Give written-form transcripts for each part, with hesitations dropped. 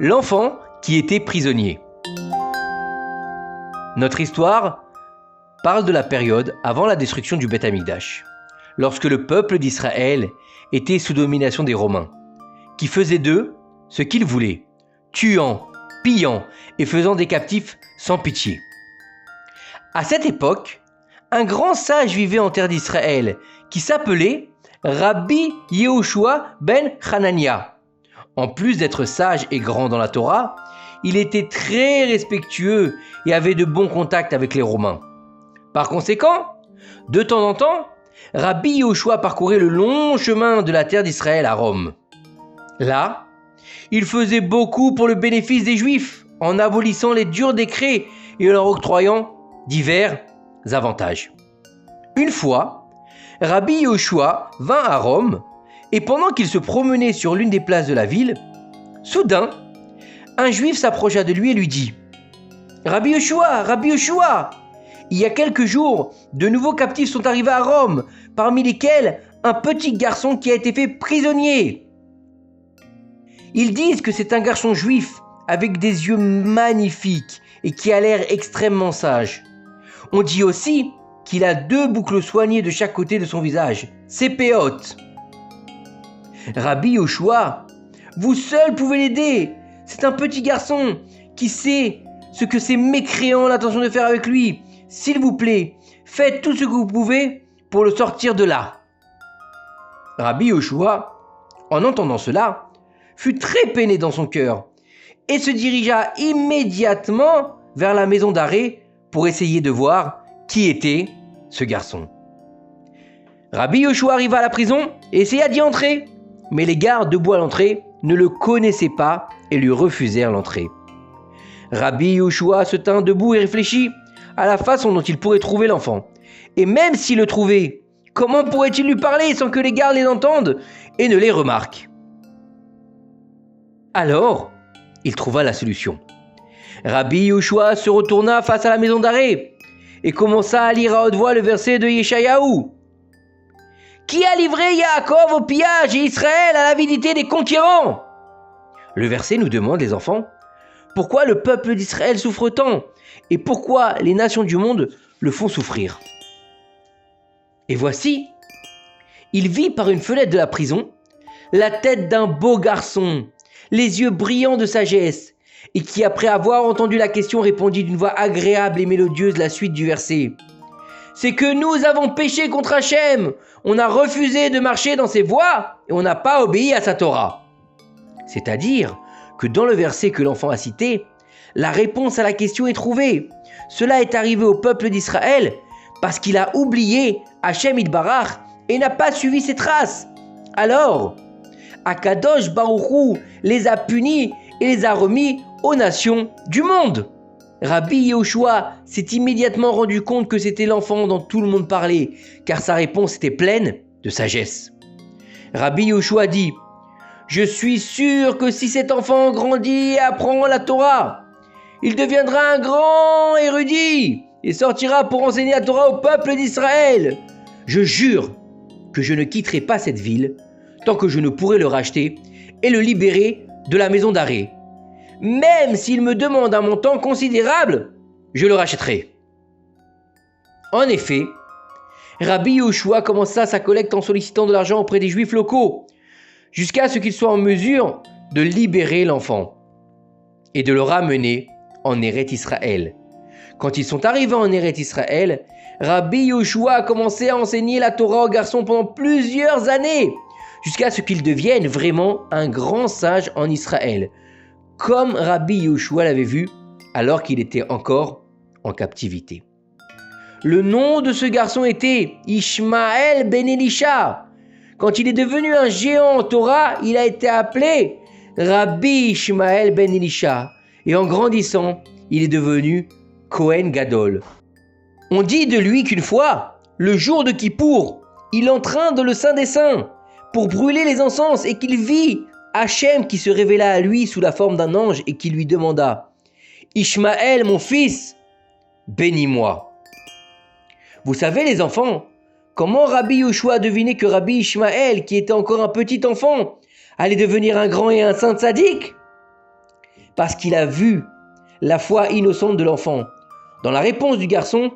l'enfant qui était prisonnier. Notre histoire parle de la période avant la destruction du Beth Amikdash, lorsque le peuple d'Israël était sous domination des Romains, qui faisaient d'eux ce qu'ils voulaient, tuant, pillant et faisant des captifs sans pitié. À cette époque, un grand sage vivait en terre d'Israël qui s'appelait Rabbi Yehoshua ben Hanania. En plus d'être sage et grand dans la Torah, il était très respectueux et avait de bons contacts avec les Romains. Par conséquent, de temps en temps, Rabbi Yehoshua parcourait le long chemin de la terre d'Israël à Rome. Là, il faisait beaucoup pour le bénéfice des Juifs, en abolissant les durs décrets et leur octroyant divers avantages. Une fois, Rabbi Yehoshua vint à Rome, et pendant qu'il se promenait sur l'une des places de la ville, soudain, un Juif s'approcha de lui et lui dit « Rabbi Yehoshua, il y a quelques jours, de nouveaux captifs sont arrivés à Rome, parmi lesquels un petit garçon qui a été fait prisonnier. Ils disent que c'est un garçon juif avec des yeux magnifiques et qui a l'air extrêmement sage. On dit aussi qu'il a 2 boucles soignées de chaque côté de son visage, ses péotes. Rabbi Yehoshua, vous seul pouvez l'aider. C'est un petit garçon qui sait ce que ces mécréants ont l'intention de faire avec lui. S'il vous plaît, faites tout ce que vous pouvez pour le sortir de là. » Rabbi Yehoshua, en entendant cela, fut très peiné dans son cœur et se dirigea immédiatement vers la maison d'arrêt pour essayer de voir qui était ce garçon. Rabbi Yehoshua arriva à la prison et essaya d'y entrer, mais les gardes debout à l'entrée ne le connaissaient pas et lui refusèrent l'entrée. Rabbi Yehoshua se tint debout et réfléchit à la façon dont il pourrait trouver l'enfant. Et même s'il le trouvait, comment pourrait-il lui parler sans que les gardes les entendent et ne les remarquent? Alors, il trouva la solution. Rabbi Yehoshua se retourna face à la maison d'arrêt et commença à lire à haute voix le verset de Yeshayahu. « Qui a livré Yaakov au pillage et Israël à l'avidité des conquérants ?» Le verset nous demande, les enfants, pourquoi le peuple d'Israël souffre tant et pourquoi les nations du monde le font souffrir. Et voici, il vit par une fenêtre de la prison la tête d'un beau garçon, les yeux brillants de sagesse, et qui, après avoir entendu la question, répondit d'une voix agréable et mélodieuse la suite du verset. « C'est que nous avons péché contre Hachem, on a refusé de marcher dans ses voies et on n'a pas obéi à sa Torah. » C'est-à-dire que dans le verset que l'enfant a cité, la réponse à la question est trouvée. Cela est arrivé au peuple d'Israël parce qu'il a oublié Hachem Yitbarach et n'a pas suivi ses traces. Alors, Akadosh Baruch Hu les a punis et les a remis aux nations du monde. Rabbi Yehoshua s'est immédiatement rendu compte que c'était l'enfant dont tout le monde parlait, car sa réponse était pleine de sagesse. Rabbi Yehoshua dit « Je suis sûr que si cet enfant grandit et apprend la Torah, il deviendra un grand érudit et sortira pour enseigner la Torah au peuple d'Israël. Je jure que je ne quitterai pas cette ville tant que je ne pourrai le racheter et le libérer de la maison d'arrêt. Même s'il me demande un montant considérable, je le rachèterai. » En effet, Rabbi Yehoshua commença sa collecte en sollicitant de l'argent auprès des Juifs locaux, jusqu'à ce qu'il soit en mesure de libérer l'enfant et de le ramener en Eretz Israël. Quand ils sont arrivés en Eretz Israël, Rabbi Yehoshua a commencé à enseigner la Torah aux garçons pendant plusieurs années, jusqu'à ce qu'il devienne vraiment un grand sage en Israël, comme Rabbi Yehoshua l'avait vu alors qu'il était encore en captivité. Le nom de ce garçon était Ishmael ben Elisha. Quand il est devenu un géant en Torah, il a été appelé Rabbi Ishmael ben Elisha. Et en grandissant, il est devenu Kohen Gadol. On dit de lui qu'une fois, le jour de Kippour, il entra dans le Saint des Saints pour brûler les encens et qu'il vit Hachem qui se révéla à lui sous la forme d'un ange et qui lui demanda « Ishmael, mon fils, bénis-moi. » Vous savez les enfants, comment Rabbi Yehoshua a deviné que Rabbi Ishmael, qui était encore un petit enfant, allait devenir un grand et un saint tzaddik? parce qu'il a vu la foi innocente de l'enfant. Dans la réponse du garçon,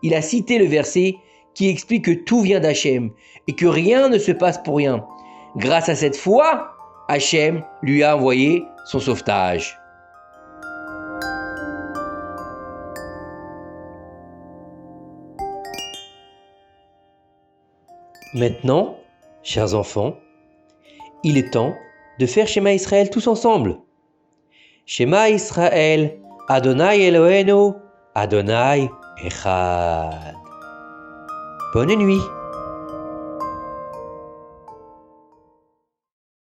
il a cité le verset qui explique que tout vient d'Hachem et que rien ne se passe pour rien. Grâce à cette foi, Hachem lui a envoyé son sauvetage. Maintenant, chers enfants, il est temps de faire Shema Israël tous ensemble. Shema Israël, Adonai Eloheinu, Adonai Echad. Bonne nuit.